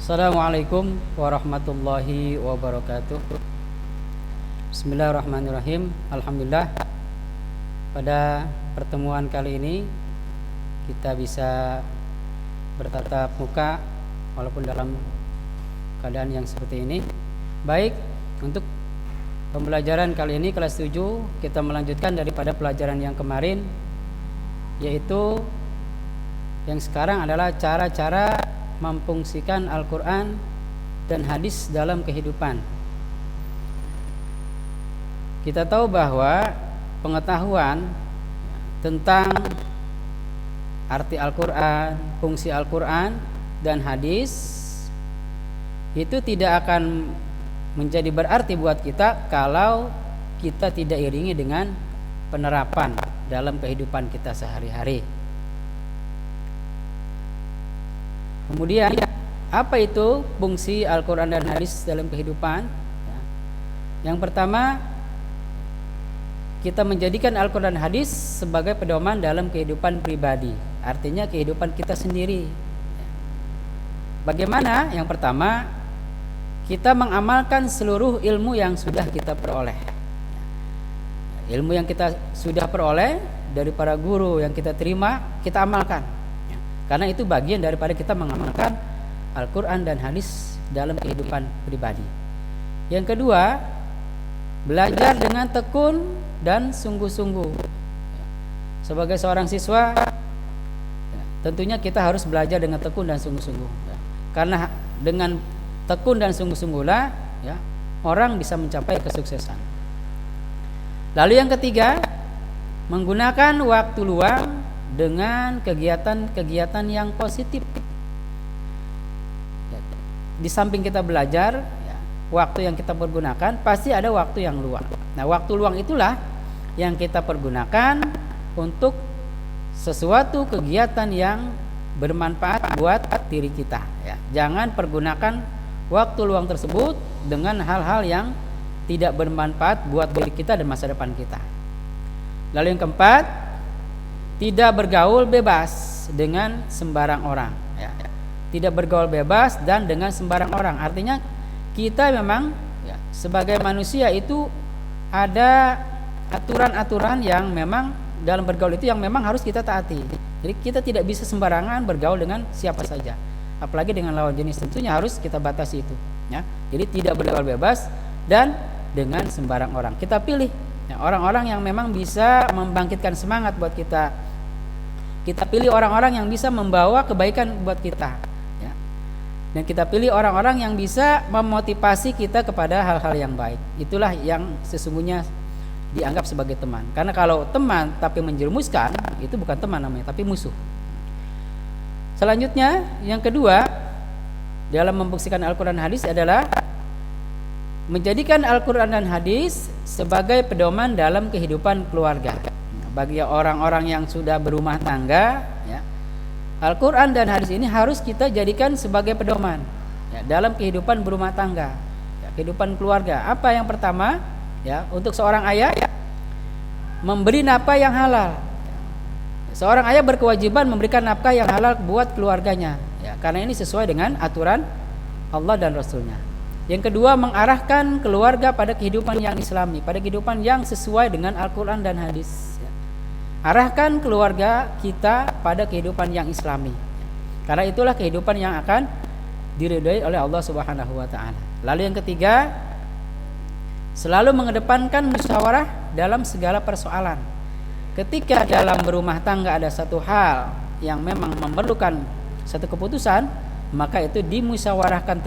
Assalamualaikum warahmatullahi wabarakatuh. Bismillahirrahmanirrahim. Alhamdulillah, pada pertemuan kali ini kita bisa bertatap muka walaupun dalam keadaan yang seperti ini. Baik, untuk pembelajaran kali ini kelas 7 kita melanjutkan daripada pelajaran yang kemarin, yaitu yang sekarang adalah cara-cara memfungsikan Al-Quran dan hadis dalam kehidupan. Kita tahu bahwa pengetahuan tentang arti Al-Quran, fungsi Al-Quran dan hadis itu tidak akan menjadi berarti buat kita kalau kita tidak iringi dengan penerapan dalam kehidupan kita sehari-hari. Kemudian apa itu fungsi Al-Quran dan hadis dalam kehidupan? Yang pertama, kita menjadikan Al-Quran dan hadis sebagai pedoman dalam kehidupan pribadi, artinya kehidupan kita sendiri. Bagaimana? Yang pertama, kita mengamalkan seluruh ilmu yang sudah kita peroleh. Ilmu yang kita sudah peroleh dari para guru yang kita terima, kita amalkan. Karena itu bagian daripada kita mengamalkan Al-Quran dan hadis dalam kehidupan pribadi. Yang kedua, belajar dengan tekun dan sungguh-sungguh. Sebagai seorang siswa, tentunya kita harus belajar dengan tekun dan sungguh-sungguh. Karena dengan tekun dan sungguh-sungguhlah orang bisa mencapai kesuksesan. Lalu yang ketiga, menggunakan waktu luang dengan kegiatan-kegiatan yang positif. Di samping kita belajar, waktu yang kita pergunakan pasti ada waktu yang luang. Nah, waktu luang itulah yang kita pergunakan untuk sesuatu kegiatan yang bermanfaat buat diri kita. Jangan pergunakan waktu luang tersebut dengan hal-hal yang tidak bermanfaat buat diri kita dan masa depan kita. Lalu yang keempat, tidak bergaul bebas dengan sembarang orang. Tidak bergaul bebas dan dengan sembarang orang. Artinya kita memang sebagai manusia itu ada aturan-aturan yang memang dalam bergaul itu yang memang harus kita taati. Jadi kita tidak bisa sembarangan bergaul dengan siapa saja, apalagi dengan lawan jenis. Tentunya harus kita batasi itu. Jadi tidak bergaul bebas dan dengan sembarang orang. Kita pilih orang-orang yang memang bisa membangkitkan semangat buat kita. Kita pilih orang-orang yang bisa membawa kebaikan buat kita, dan kita pilih orang-orang yang bisa memotivasi kita kepada hal-hal yang baik. Itulah yang sesungguhnya dianggap sebagai teman. Karena kalau teman tapi menjerumuskan, itu bukan teman namanya, tapi musuh. Selanjutnya, yang kedua dalam memfungsikan Al-Quran dan hadis adalah menjadikan Al-Quran dan hadis sebagai pedoman dalam kehidupan keluarga. Bagi orang-orang yang sudah berumah tangga, Al-Quran dan hadis ini harus kita jadikan sebagai pedoman dalam kehidupan berumah tangga, kehidupan keluarga. Apa yang pertama? Untuk seorang ayah, memberi nafkah yang halal. Seorang ayah berkewajiban memberikan nafkah yang halal buat keluarganya, karena ini sesuai dengan aturan Allah dan Rasulnya. Yang kedua, mengarahkan keluarga pada kehidupan yang islami, pada kehidupan yang sesuai dengan Al-Quran dan hadis. Arahkan keluarga kita pada kehidupan yang islami, karena itulah kehidupan yang akan diridhai oleh Allah Subhanahu wa ta'ala. Lalu yang ketiga, selalu mengedepankan musyawarah dalam segala persoalan. Ketika dalam berumah tangga ada satu hal yang memang memerlukan satu keputusan, maka itu dimusyawarahkan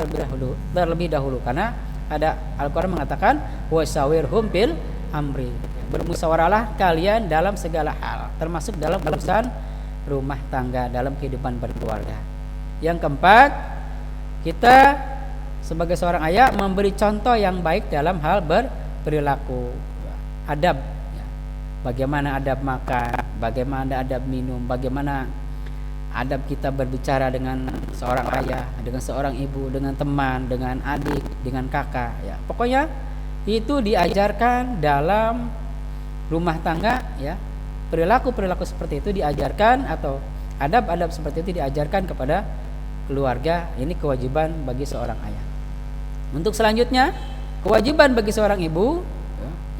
terlebih dahulu, karena ada Al-Quran mengatakan wasawirhum fil amri. Bermusyawarahlah kalian dalam segala hal, termasuk dalam urusan rumah tangga, dalam kehidupan berkeluarga. Yang keempat, kita sebagai seorang ayah memberi contoh yang baik dalam hal berperilaku, adab. Bagaimana adab makan, bagaimana adab minum, bagaimana adab kita berbicara dengan seorang ayah, dengan seorang ibu, dengan teman, dengan adik, dengan kakak. Pokoknya itu diajarkan dalam rumah tangga, perilaku-perilaku seperti itu diajarkan, atau adab-adab seperti itu diajarkan kepada keluarga. Ini kewajiban bagi seorang ayah. Untuk selanjutnya, kewajiban bagi seorang ibu,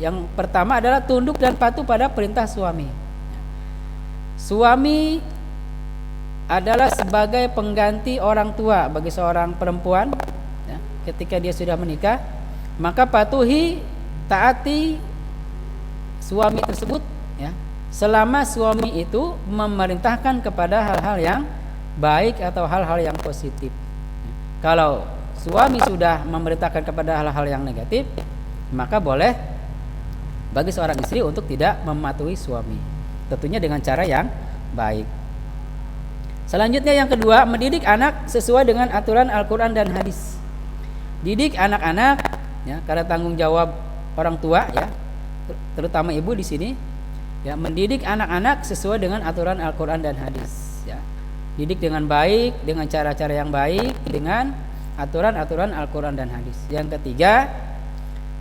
yang pertama adalah tunduk dan patuh pada perintah suami. Suami adalah sebagai pengganti orang tua bagi seorang perempuan, ketika dia sudah menikah, maka patuhi, taati suami tersebut, selama suami itu memerintahkan kepada hal-hal yang baik atau hal-hal yang positif. Kalau suami sudah memerintahkan kepada hal-hal yang negatif, maka boleh bagi seorang istri untuk tidak mematuhi suami, tentunya dengan cara yang baik. Selanjutnya yang kedua, mendidik anak sesuai dengan aturan Al-Quran dan hadis. Didik anak-anak, karena tanggung jawab orang tua, terutama ibu di sini, mendidik anak-anak sesuai dengan aturan Al-Quran dan hadis. Didik dengan baik, dengan cara-cara yang baik, dengan aturan-aturan Al-Quran dan hadis. Yang ketiga,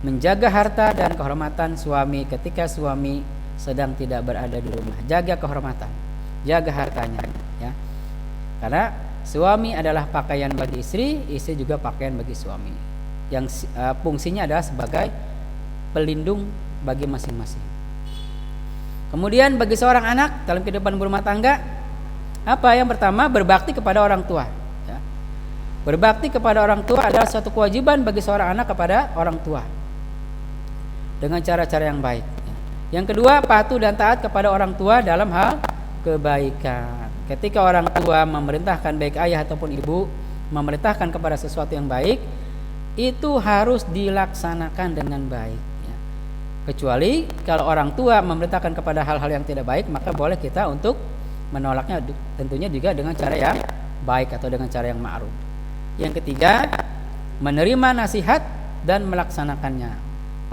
menjaga harta dan kehormatan suami ketika suami sedang tidak berada di rumah. Jaga kehormatan, jaga hartanya, karena suami adalah pakaian bagi istri, istri juga pakaian bagi suami, yang fungsinya adalah sebagai pelindung bagi masing-masing. Kemudian bagi seorang anak dalam kehidupan berumah tangga, apa yang pertama? Berbakti kepada orang tua. Berbakti kepada orang tua adalah suatu kewajiban bagi seorang anak kepada orang tua dengan cara-cara yang baik. Yang kedua, patuh dan taat kepada orang tua dalam hal kebaikan. Ketika orang tua memerintahkan, baik ayah ataupun ibu memerintahkan kepada sesuatu yang baik, itu harus dilaksanakan dengan baik. Kecuali kalau orang tua memerintahkan kepada hal-hal yang tidak baik, maka boleh kita untuk menolaknya, tentunya juga dengan cara yang baik atau dengan cara yang ma'ruf. Yang ketiga, menerima nasihat dan melaksanakannya.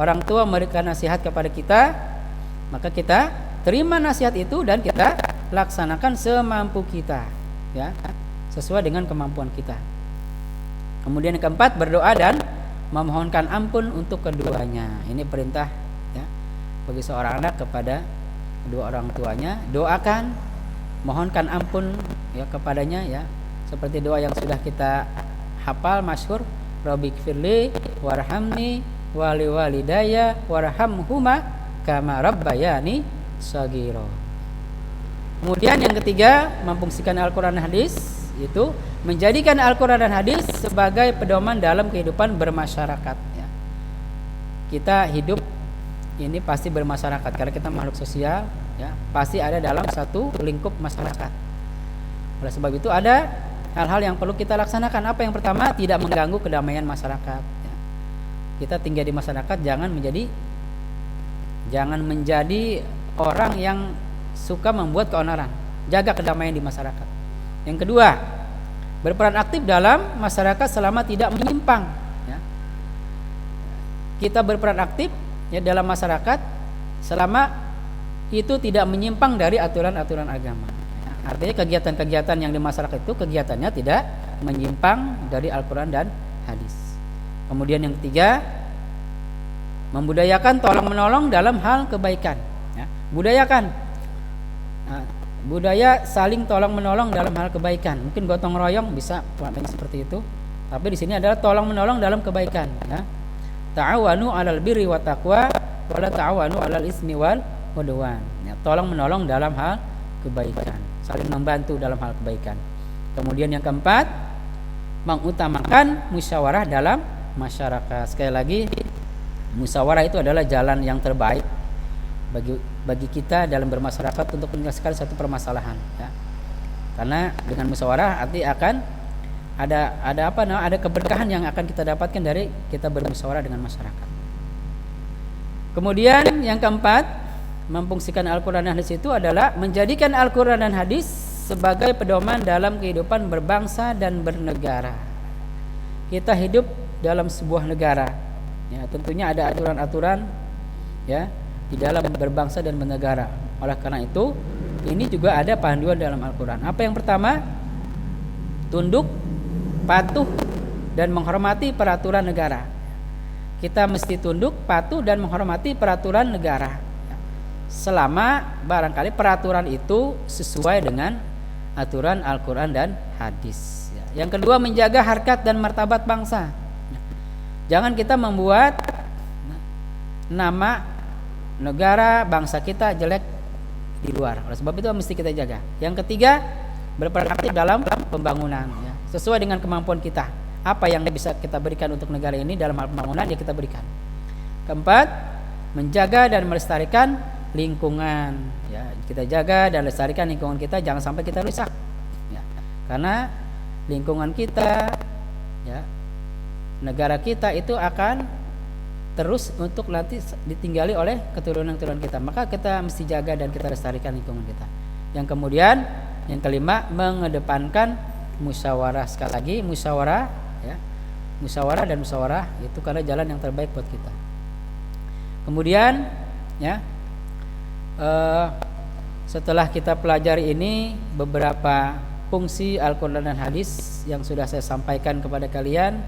Orang tua memberikan nasihat kepada kita, maka kita terima nasihat itu dan kita laksanakan semampu kita, sesuai dengan kemampuan kita. Kemudian yang keempat, berdoa dan memohonkan ampun untuk keduanya. Ini perintah bagi seorang anak kepada kedua orang tuanya. Doakan, mohonkan ampun kepadanya, seperti doa yang sudah kita hafal masyhur, Rabbighfirli warhamni wali walidayya warhamhuma kama rabbayani shaghira. Kemudian yang ketiga, memfungsikan Al-Quran dan hadis, itu menjadikan Al-Quran dan hadis sebagai pedoman dalam kehidupan bermasyarakat. Kita hidup ini pasti bermasyarakat, karena kita makhluk sosial, pasti ada dalam satu lingkup masyarakat. Oleh sebab itu ada hal-hal yang perlu kita laksanakan. Apa yang pertama? Tidak mengganggu kedamaian masyarakat. Kita tinggal di masyarakat, jangan menjadi orang yang suka membuat keonaran. Jaga kedamaian di masyarakat. Yang kedua, berperan aktif dalam masyarakat selama tidak menyimpang. Kita berperan aktif dalam masyarakat selama itu tidak menyimpang dari aturan-aturan agama. Artinya kegiatan-kegiatan yang di masyarakat itu kegiatannya tidak menyimpang dari Al-Quran dan hadis. Kemudian yang ketiga, membudayakan tolong menolong dalam hal kebaikan. Budayakan budaya saling tolong menolong dalam hal kebaikan. Mungkin gotong royong bisa seperti itu, tapi di sini adalah tolong menolong dalam kebaikan. Ta'awanu 'alal birri wat taqwa wa la ta'awanu 'alal ismi wal udwan. Tolong menolong dalam hal kebaikan, saling membantu dalam hal kebaikan. Kemudian yang keempat, mengutamakan musyawarah dalam masyarakat. Sekali lagi, musyawarah itu adalah jalan yang terbaik bagi kita dalam bermasyarakat untuk menyelesaikan satu permasalahan, karena dengan musyawarah arti akan ada keberkahan yang akan kita dapatkan dari kita bermusyawarah dengan masyarakat. Kemudian yang keempat, memfungsikan Al-Quran dan hadis itu adalah menjadikan Al-Quran dan hadis sebagai pedoman dalam kehidupan berbangsa dan bernegara. Kita hidup dalam sebuah negara, tentunya ada aturan-aturan di dalam berbangsa dan bernegara. Oleh karena itu, ini juga ada panduan dalam Al-Quran. Apa yang pertama? Tunduk, patuh, dan menghormati peraturan negara. Kita mesti tunduk, patuh, dan menghormati peraturan negara, selama barangkali peraturan itu sesuai dengan aturan Al-Quran dan hadis. Yang kedua, menjaga harkat dan martabat bangsa. Jangan kita membuat nama negara bangsa kita jelek di luar. Oleh sebab itu mesti kita jaga. Yang ketiga, berperan aktif dalam pembangunan, ya, sesuai dengan kemampuan kita. Apa yang bisa kita berikan untuk negara ini dalam hal pembangunan, ya kita berikan. Keempat, menjaga dan melestarikan lingkungan, ya, kita jaga dan lestarikan lingkungan kita, jangan sampai kita rusak, ya. Karena lingkungan kita, ya, negara kita itu akan terus untuk nanti ditinggali oleh keturunan-keturunan kita. Maka kita mesti jaga dan kita lestarikan lingkungan kita. Yang kemudian, yang kelima, mengedepankan musyawarah. Sekali lagi musyawarah, ya, musyawarah dan musyawarah itu karena jalan yang terbaik buat kita. Kemudian, ya, setelah kita pelajari ini beberapa fungsi Al-Quran dan hadis yang sudah saya sampaikan kepada kalian,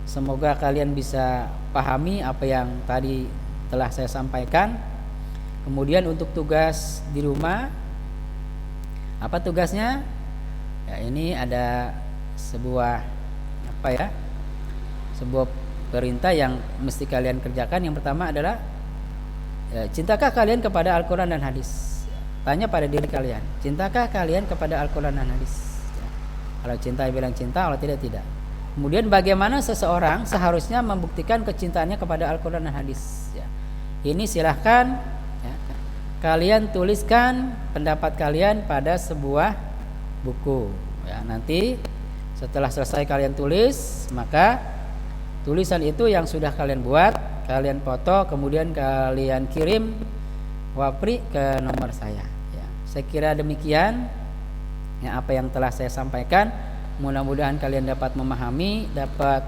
semoga kalian bisa pahami apa yang tadi telah saya sampaikan. Kemudian untuk tugas di rumah, apa tugasnya? Ya, ini ada sebuah sebuah perintah yang mesti kalian kerjakan. Yang pertama adalah, ya, cintakah kalian kepada Al-Quran dan hadis? Tanya pada diri kalian, cintakah kalian kepada Al-Quran dan hadis? Ya. Kalau cinta bilang cinta, kalau tidak, tidak. Kemudian bagaimana seseorang seharusnya membuktikan kecintaannya kepada Al-Quran dan hadis, ya. Ini silahkan, ya, kalian tuliskan pendapat kalian pada sebuah buku, ya. Nanti setelah selesai kalian tulis, maka tulisan itu yang sudah kalian buat, kalian foto, kemudian kalian kirim wapri ke nomor saya, ya. Saya kira demikian, ya, apa yang telah saya sampaikan. Mudah-mudahan kalian dapat memahami, dapat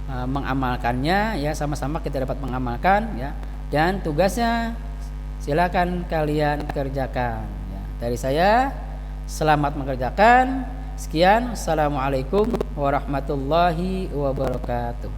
mengamalkannya, ya, sama-sama kita dapat mengamalkan, ya. Dan tugasnya silakan kalian kerjakan, ya. Dari saya, selamat mengerjakan. Sekian, assalamualaikum warahmatullahi wabarakatuh.